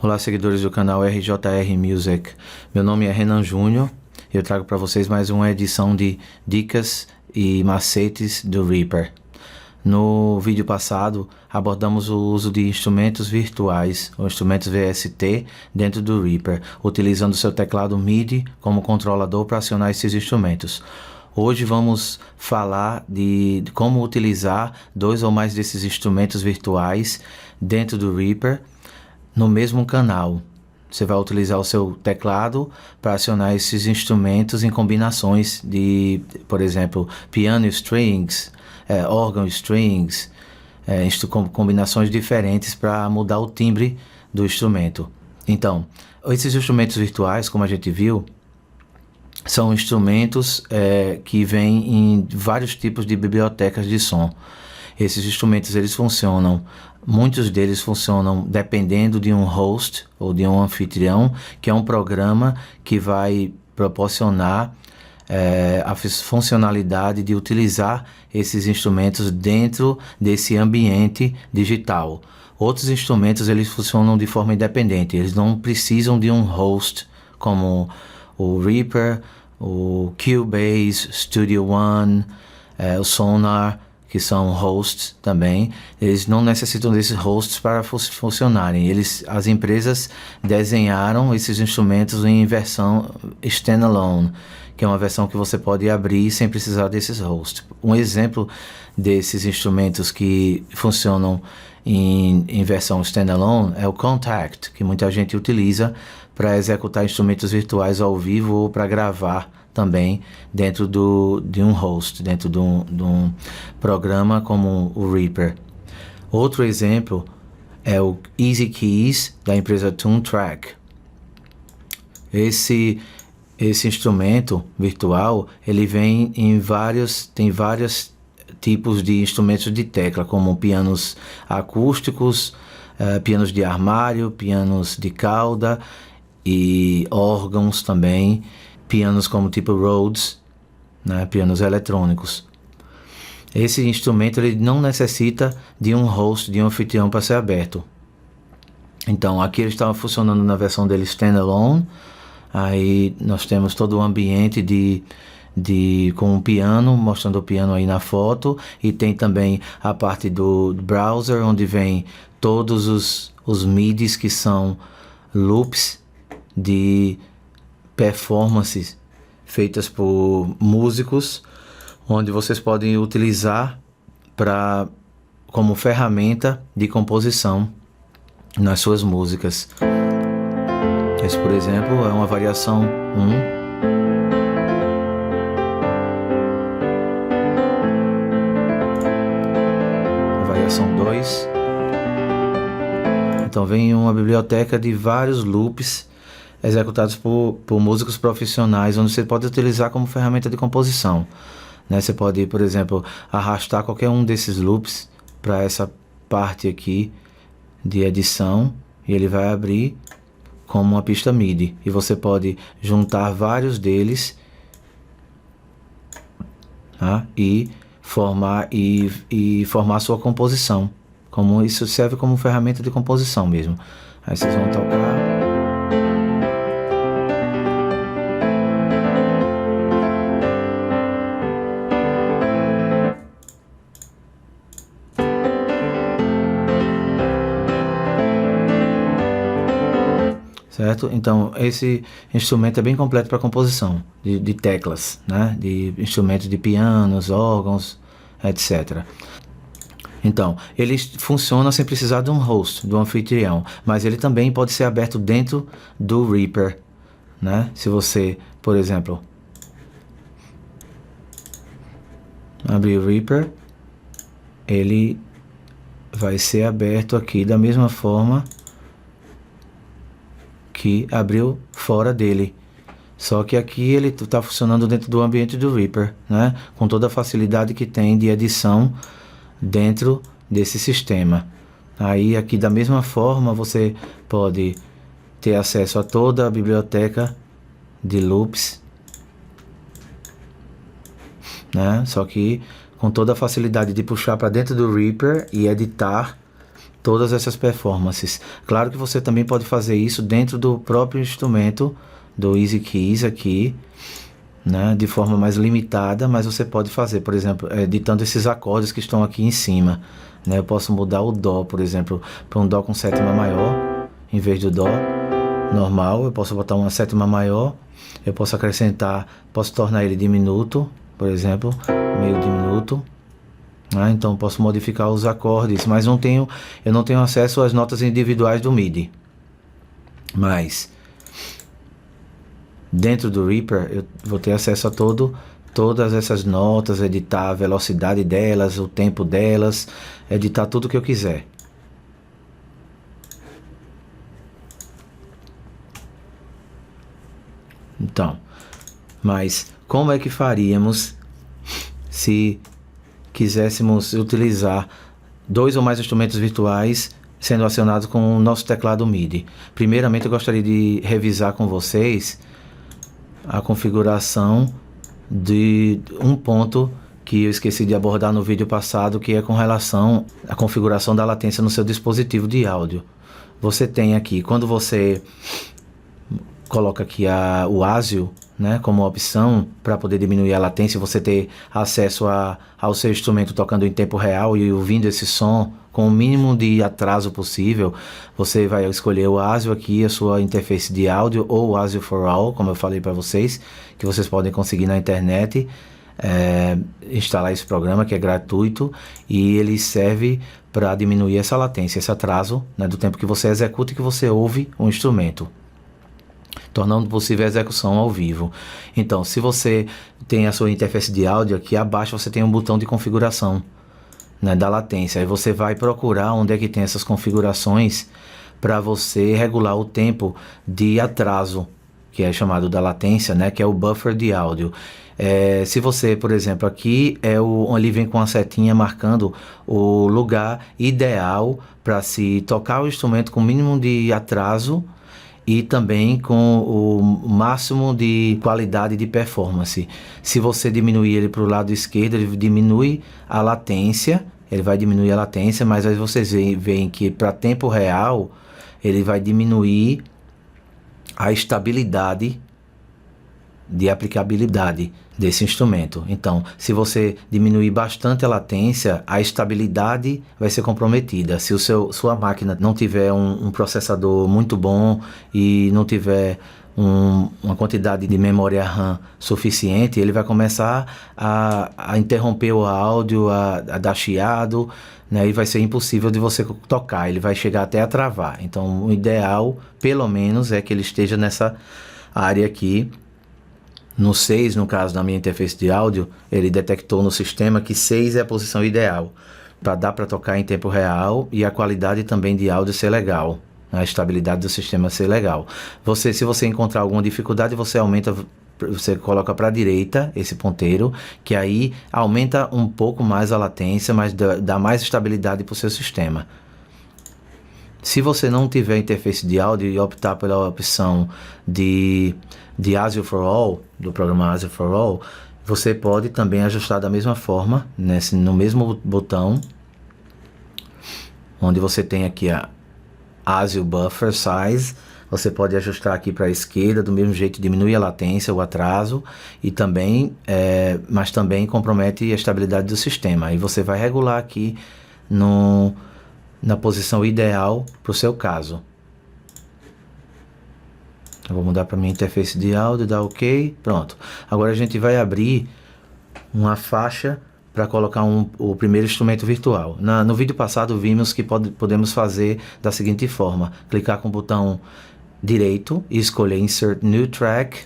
Olá, seguidores do canal RJR Music. Meu nome é Renan Júnior e eu trago para vocês mais uma edição de dicas e macetes do Reaper. No vídeo passado, abordamos o uso de instrumentos virtuais, ou instrumentos VST, dentro do Reaper, utilizando seu teclado MIDI como controlador para acionar esses instrumentos. Hoje vamos falar de como utilizar dois ou mais desses instrumentos virtuais dentro do Reaper, no mesmo canal. Você vai utilizar o seu teclado para acionar esses instrumentos em combinações de, por exemplo, piano strings, órgão strings, combinações diferentes para mudar o timbre do instrumento. Então, esses instrumentos virtuais, como a gente viu, são instrumentos que vêm em vários tipos de bibliotecas de som. Esses instrumentos, muitos deles funcionam dependendo de um host ou de um anfitrião, que é um programa que vai proporcionar a funcionalidade de utilizar esses instrumentos dentro desse ambiente digital. Outros instrumentos, eles funcionam de forma independente, eles não precisam de um host, como o Reaper, o Cubase, Studio One, o Sonar, que são hosts também. Eles não necessitam desses hosts para funcionarem. As empresas desenharam esses instrumentos em versão standalone, que é uma versão que você pode abrir sem precisar desses hosts. Um exemplo desses instrumentos que funcionam em versão standalone é o Kontakt, que muita gente utiliza para executar instrumentos virtuais ao vivo ou para gravar também dentro de um host, dentro de um programa como o Reaper. Outro exemplo é o Easy Keys, da empresa Toontrack. Esse instrumento virtual, ele vem tem vários tipos de instrumentos de tecla, como pianos acústicos, pianos de armário, pianos de cauda e órgãos também, pianos como tipo Rhodes, né, pianos eletrônicos. Esse instrumento, ele não necessita de um host, de um anfitrião para ser aberto. Então aqui ele estava funcionando na versão dele standalone. Aí nós temos todo o ambiente com um piano, mostrando o piano aí na foto, e tem também a parte do browser, onde vem todos os MIDIs, que são loops de performances feitas por músicos, onde vocês podem utilizar como ferramenta de composição nas suas músicas. Esse, por exemplo, é uma variação 1. Variação 2. Então vem uma biblioteca de vários loops executados por músicos profissionais, onde você pode utilizar como ferramenta de composição, né? Você pode, por exemplo, arrastar qualquer um desses loops para essa parte aqui de edição, e ele vai abrir como uma pista MIDI, e você pode juntar vários deles, tá? E formar sua composição. Isso serve como ferramenta de composição mesmo. Aí vocês vão tocar. Certo? Então esse instrumento é bem completo para composição de teclas, né? De instrumentos de pianos, órgãos, etc. Então ele funciona sem precisar de um host, de um anfitrião, mas ele também pode ser aberto dentro do Reaper, né? Se você, por exemplo, abrir o Reaper, ele vai ser aberto aqui da mesma forma que abriu fora dele, só que aqui ele está funcionando dentro do ambiente do Reaper, né? Com toda a facilidade que tem de edição dentro desse sistema. Aí aqui da mesma forma você pode ter acesso a toda a biblioteca de loops, né? Só que com toda a facilidade de puxar para dentro do Reaper e editar todas essas performances. Claro que você também pode fazer isso dentro do próprio instrumento do Easy Keys aqui, né, de forma mais limitada, mas você pode fazer, por exemplo, editando esses acordes que estão aqui em cima, né? Eu posso mudar o Dó, por exemplo, para um Dó com sétima maior, em vez do Dó normal. Eu posso botar uma sétima maior, eu posso acrescentar, posso tornar ele diminuto, por exemplo, meio diminuto, né? Então eu posso modificar os acordes, mas eu não tenho acesso às notas individuais do MIDI. Mas dentro do Reaper eu vou ter acesso a todas essas notas, editar a velocidade delas, o tempo delas, editar tudo que eu quiser. Então, mas como é que faríamos se quiséssemos utilizar 2 ou mais instrumentos virtuais sendo acionados com o nosso teclado MIDI? Primeiramente, eu gostaria de revisar com vocês a configuração de um ponto que eu esqueci de abordar no vídeo passado, que é com relação à configuração da latência no seu dispositivo de áudio. Você tem aqui, quando você coloca aqui o ASIO, né, como opção para poder diminuir a latência, você ter acesso ao seu instrumento tocando em tempo real e ouvindo esse som com o mínimo de atraso possível, você vai escolher o ASIO aqui, a sua interface de áudio, ou o ASIO for All, como eu falei para vocês, que vocês podem conseguir na internet, instalar esse programa que é gratuito, e ele serve para diminuir essa latência, esse atraso, né, do tempo que você executa e que você ouve o instrumento, tornando possível a execução ao vivo. Então, se você tem a sua interface de áudio, aqui abaixo você tem um botão de configuração, né, da latência. Aí você vai procurar onde é que tem essas configurações para você regular o tempo de atraso, que é chamado da latência, né, que é o buffer de áudio. Se você, por exemplo, aqui ele vem com a setinha marcando o lugar ideal para se tocar o instrumento com o mínimo de atraso e também com o máximo de qualidade de performance. Se você diminuir ele para o lado esquerdo, ele diminui a latência, ele vai diminuir a latência, mas aí vocês veem que para tempo real, ele vai diminuir a estabilidade de aplicabilidade desse instrumento. Então, se você diminuir bastante a latência, a estabilidade vai ser comprometida. Se sua máquina não tiver um processador muito bom e não tiver uma quantidade de memória RAM suficiente, ele vai começar a interromper o áudio, a dar chiado, né, e vai ser impossível de você tocar, ele vai chegar até a travar. Então, o ideal, pelo menos, é que ele esteja nessa área aqui. No 6, no caso da minha interface de áudio, ele detectou no sistema que 6 é a posição ideal, para dar para tocar em tempo real e a qualidade também de áudio ser legal, a estabilidade do sistema ser legal. Se você encontrar alguma dificuldade, você coloca para a direita esse ponteiro, que aí aumenta um pouco mais a latência, mas dá mais estabilidade para o seu sistema. Se você não tiver interface de áudio e optar pela opção de ASIO for All, do programa ASIO for All, você pode também ajustar da mesma forma, no mesmo botão, onde você tem aqui a ASIO Buffer Size, você pode ajustar aqui para a esquerda, do mesmo jeito diminui a latência, o atraso, e também, mas também compromete a estabilidade do sistema. Aí você vai regular aqui na posição ideal para o seu caso. Eu vou mudar para minha interface de áudio, dar OK, pronto. Agora a gente vai abrir uma faixa para colocar o primeiro instrumento virtual. No vídeo passado vimos que podemos fazer da seguinte forma: clicar com o botão direito e escolher Insert New Track,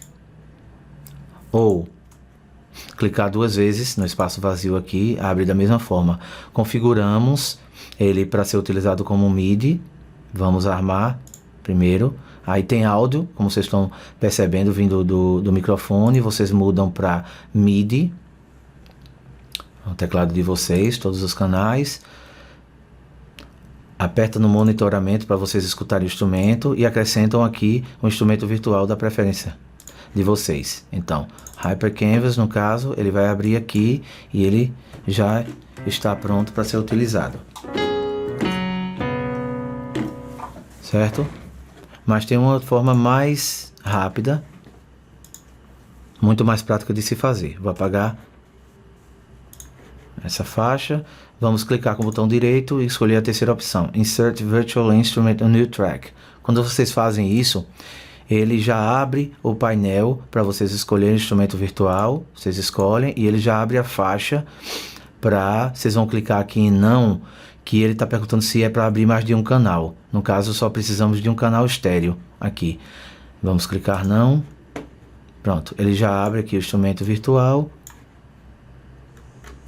ou clicar 2 vezes no espaço vazio aqui, abre da mesma forma. Configuramos ele para ser utilizado como MIDI. Vamos armar primeiro. Aí tem áudio, como vocês estão percebendo, vindo do microfone. Vocês mudam para MIDI, o teclado de vocês, todos os canais. Aperta no monitoramento para vocês escutarem o instrumento e acrescentam aqui o instrumento virtual da preferência de vocês. Então, Hyper Canvas, no caso, ele vai abrir aqui e ele já está pronto para ser utilizado. certo? Mas tem uma forma mais rápida, muito mais prática de se fazer. Vou apagar essa faixa. Vamos clicar com o botão direito e escolher a terceira opção, Insert Virtual Instrument on New Track. Quando vocês fazem isso, ele já abre o painel para vocês escolherem o instrumento virtual. Vocês escolhem e ele já abre a faixa para... Vocês vão clicar aqui em não, que ele está perguntando se é para abrir mais de um canal. No caso, só precisamos de um canal estéreo aqui. Vamos clicar não. Pronto, ele já abre aqui o instrumento virtual.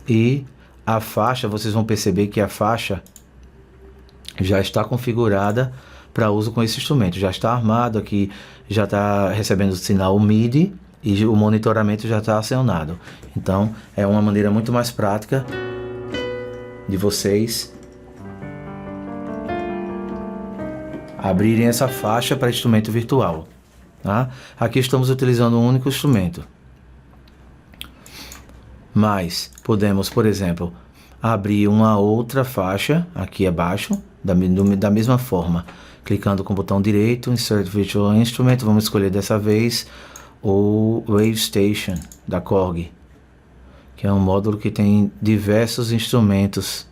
E a faixa, vocês vão perceber que a faixa já está configurada para uso com esse instrumento. Já está armado aqui, já está recebendo o sinal MIDI e o monitoramento já está acionado. Então, é uma maneira muito mais prática de vocês abrirem essa faixa para instrumento virtual. Tá? Aqui estamos utilizando um único instrumento. Mas podemos, por exemplo, abrir uma outra faixa aqui abaixo, da mesma forma. Clicando com o botão direito, Insert Virtual Instrument, vamos escolher dessa vez o Wave Station da Korg, que é um módulo que tem diversos instrumentos,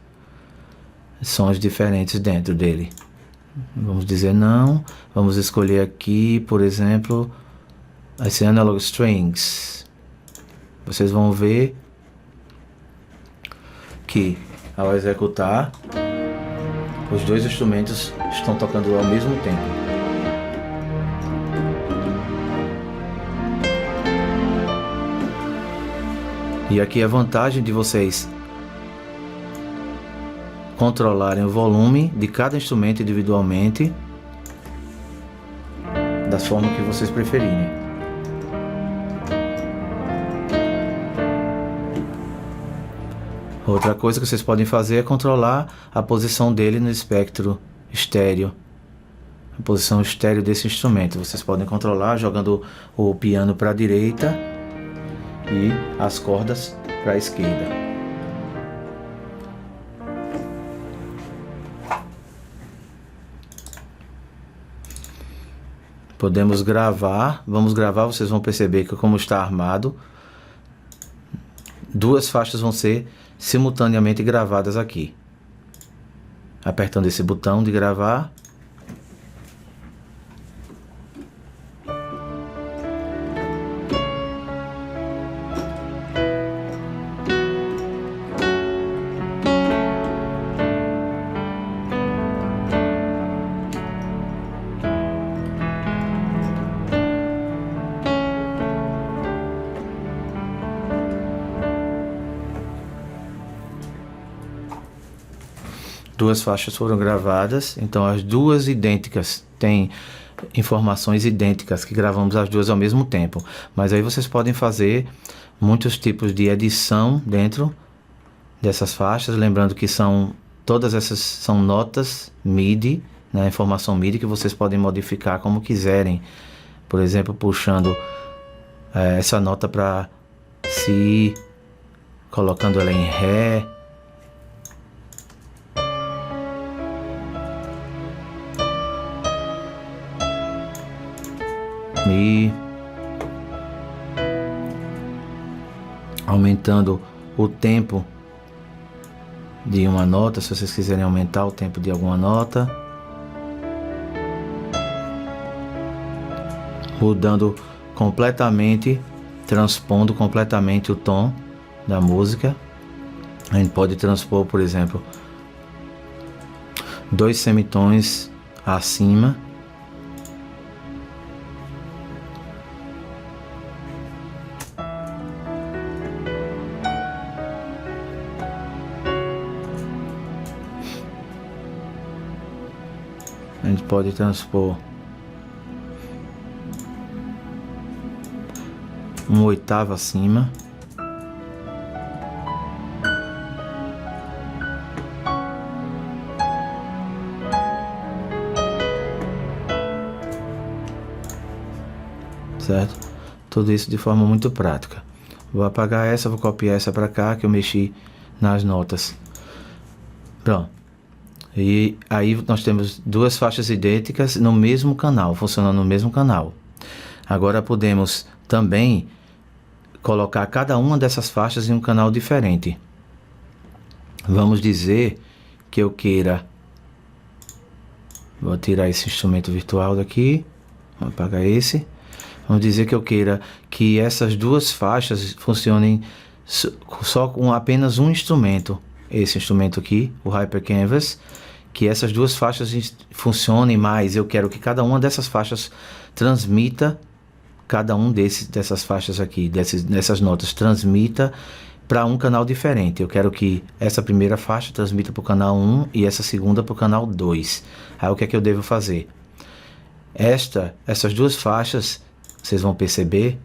sons diferentes dentro dele. Vamos dizer não, vamos escolher aqui, por exemplo, esse Analog Strings. Vocês vão ver que ao executar, os dois instrumentos estão tocando ao mesmo tempo. E aqui a vantagem de vocês controlarem o volume de cada instrumento individualmente, da forma que vocês preferirem. Outra coisa que vocês podem fazer é controlar a posição dele no espectro estéreo. A posição estéreo desse instrumento. Vocês podem controlar jogando o piano para a direita e as cordas para a esquerda. Podemos gravar. Vamos gravar, vocês vão perceber que como está armado, duas faixas vão ser simultaneamente gravadas aqui. Apertando esse botão de gravar. Duas faixas foram gravadas, então as duas idênticas têm informações idênticas, que gravamos as duas ao mesmo tempo. Mas aí vocês podem fazer muitos tipos de edição dentro dessas faixas, lembrando que todas essas são notas MIDI, né, informação MIDI que vocês podem modificar como quiserem. Por exemplo, puxando essa nota para Si, colocando ela em Ré. Mi, aumentando o tempo de uma nota, se vocês quiserem aumentar o tempo de alguma nota, mudando completamente, transpondo completamente o tom da música. A gente pode transpor, por exemplo, 2 semitons acima. A gente pode transpor 1/8 acima. Certo? Tudo isso de forma muito prática. Vou apagar essa, vou copiar essa para cá, que eu mexi nas notas. Pronto. E aí nós temos duas faixas idênticas no mesmo canal, funcionando no mesmo canal. Agora podemos também colocar cada uma dessas faixas em um canal diferente. Vamos dizer que eu queira... Vou tirar esse instrumento virtual daqui. Vou apagar esse. Vamos dizer que eu queira que essas duas faixas funcionem só com apenas um instrumento. Esse instrumento aqui, o Hyper Canvas. Que essas duas faixas funcionem mais. Eu quero que cada uma dessas faixas transmita, cada um dessas faixas aqui, dessas notas, transmita para um canal diferente. Eu quero que essa primeira faixa transmita para o canal 1 e essa segunda para o canal 2. Aí o que é que eu devo fazer? Essas duas faixas, vocês vão perceber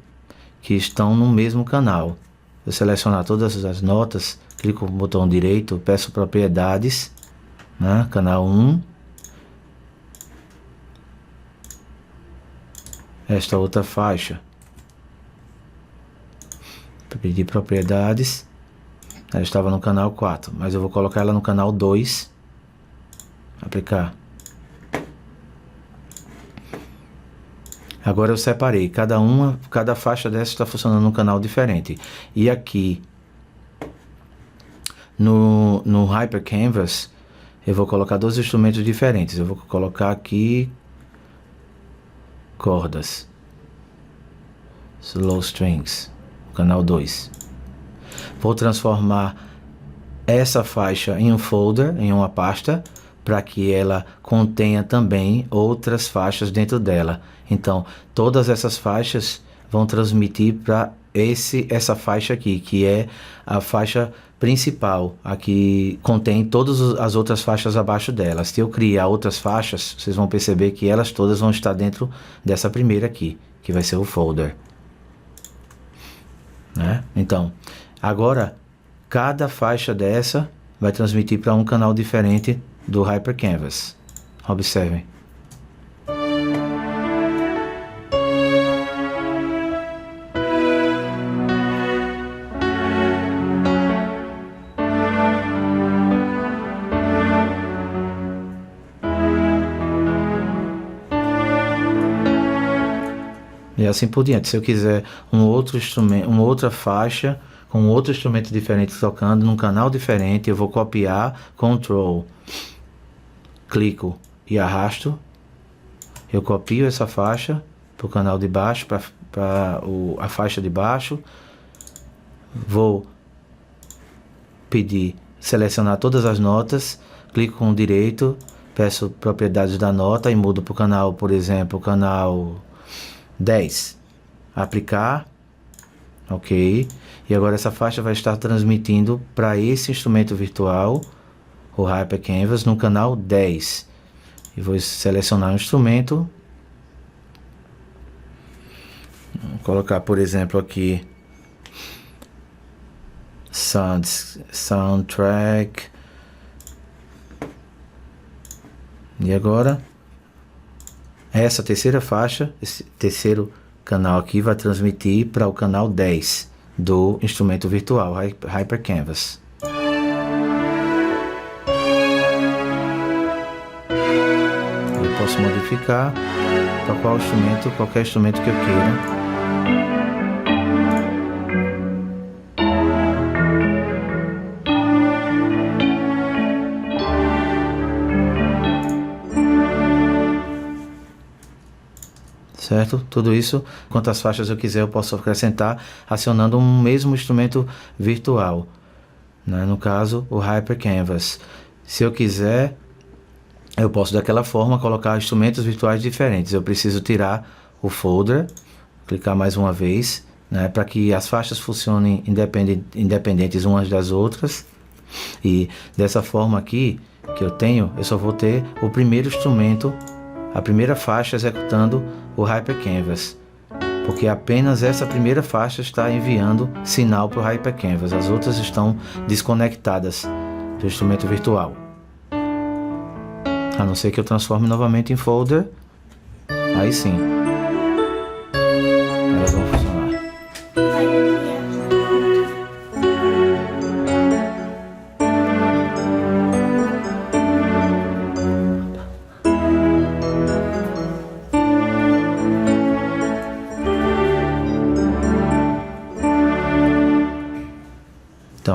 que estão no mesmo canal. Eu selecionar todas as notas, clico no botão direito, peço propriedades, né? Canal 1. Esta outra faixa, pedir propriedades, ela estava no canal 4, mas eu vou colocar ela no canal 2, aplicar. Agora eu separei, cada faixa dessa está funcionando num canal diferente. E aqui no Hyper Canvas eu vou colocar dois instrumentos diferentes. Eu vou colocar aqui cordas, slow strings, canal 2. Vou transformar essa faixa em um folder, em uma pasta, para que ela contenha também outras faixas dentro dela. Então, todas essas faixas vão transmitir para essa faixa aqui, que é a faixa principal. Aqui contém todas as outras faixas abaixo dela. Se eu criar outras faixas, vocês vão perceber que elas todas vão estar dentro dessa primeira aqui, que vai ser o folder, né? Então, agora, cada faixa dessa vai transmitir para um canal diferente do Hyper Canvas. Observem. E assim por diante. Se eu quiser um outro instrumento, uma outra faixa com outro instrumento diferente tocando num canal diferente, eu vou copiar, Ctrl, clico e arrasto. Eu copio essa faixa para o canal de baixo, para a faixa de baixo. Vou pedir, selecionar todas as notas, clico com o direito, peço propriedades da nota e mudo para o canal, por exemplo, canal 10. Aplicar. Ok. E agora essa faixa vai estar transmitindo para esse instrumento virtual, o Hyper Canvas, no canal 10. E vou selecionar o instrumento. Vou colocar, por exemplo, aqui Soundtrack. E agora essa terceira faixa, esse terceiro canal aqui vai transmitir para o canal 10 do instrumento virtual Hyper Canvas. Eu posso modificar para qual instrumento, qualquer instrumento que eu queira. Certo? Tudo isso, quantas faixas eu quiser, eu posso acrescentar acionando um mesmo instrumento virtual, né? No caso, o Hyper Canvas. Se eu quiser, eu posso daquela forma colocar instrumentos virtuais diferentes. Eu preciso tirar o folder, clicar mais uma vez, né? Para que as faixas funcionem independentes umas das outras. E dessa forma aqui que eu tenho, eu só vou ter o primeiro instrumento, a primeira faixa executando o Hyper Canvas, porque apenas essa primeira faixa está enviando sinal para o Hyper Canvas, as outras estão desconectadas do instrumento virtual, a não ser que eu transforme novamente em folder, aí sim elas vão funcionar.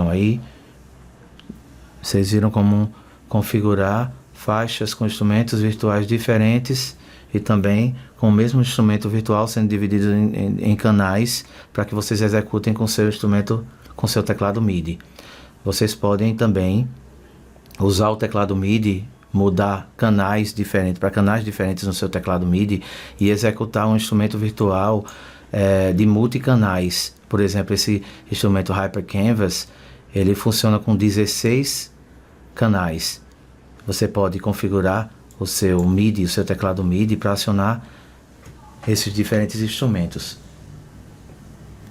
Então aí vocês viram como configurar faixas com instrumentos virtuais diferentes e também com o mesmo instrumento virtual sendo dividido em canais para que vocês executem com seu instrumento, com seu teclado MIDI. Vocês podem também usar o teclado MIDI, mudar canais diferentes para canais diferentes no seu teclado MIDI e executar um instrumento virtual de multicanais. Por exemplo, esse instrumento Hyper Canvas, ele funciona com 16 canais. Você pode configurar o seu MIDI, o seu teclado MIDI para acionar esses diferentes instrumentos.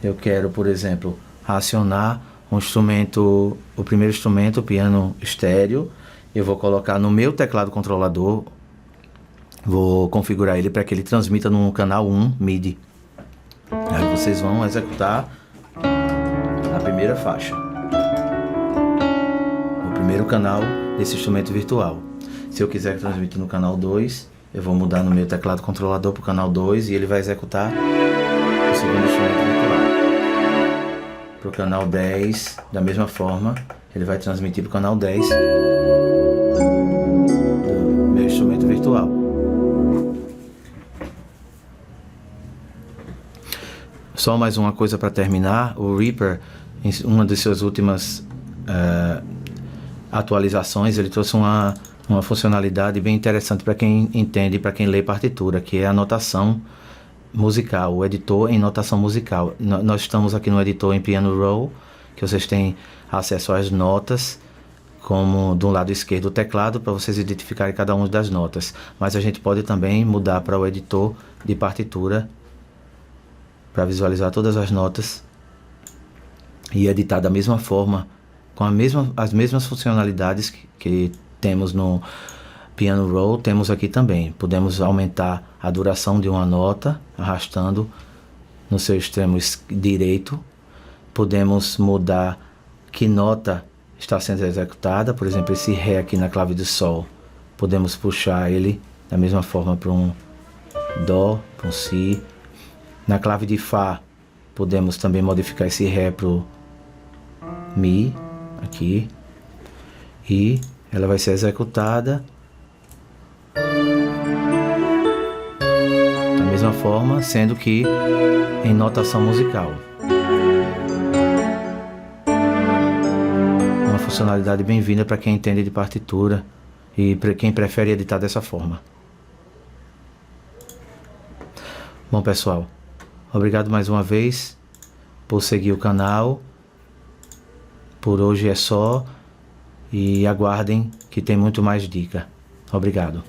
Eu quero, por exemplo, acionar um instrumento, o primeiro instrumento, o piano estéreo. Eu vou colocar no meu teclado controlador, vou configurar ele para que ele transmita no canal 1 MIDI. Aí vocês vão executar a primeira faixa, o primeiro canal desse instrumento virtual. Se eu quiser transmitir no canal 2, eu vou mudar no meu teclado controlador para o canal 2 e ele vai executar o segundo instrumento virtual. Para o canal 10, da mesma forma, ele vai transmitir para o canal 10 do meu instrumento virtual. Só mais uma coisa para terminar, o Reaper, em uma de suas últimas atualizações, ele trouxe uma funcionalidade bem interessante para quem entende, para quem lê partitura, que é a notação musical, o editor em notação musical. Nós estamos aqui no editor em Piano Roll, que vocês têm acesso às notas, como do lado esquerdo o teclado, para vocês identificarem cada uma das notas. Mas a gente pode também mudar para o editor de partitura, para visualizar todas as notas e editar da mesma forma, com as mesmas funcionalidades que temos no Piano Roll, temos aqui também. Podemos aumentar a duração de uma nota, arrastando no seu extremo direito. Podemos mudar que nota está sendo executada, por exemplo, esse Ré aqui na clave do Sol. Podemos puxar ele da mesma forma para um Dó, para um Si. Na clave de Fá, podemos também modificar esse Ré para o Mi, aqui. E ela vai ser executada da mesma forma, sendo que em notação musical. Uma funcionalidade bem-vinda para quem entende de partitura e para quem prefere editar dessa forma. Bom, pessoal, obrigado mais uma vez por seguir o canal. Por hoje é só e aguardem que tem muito mais dica. Obrigado.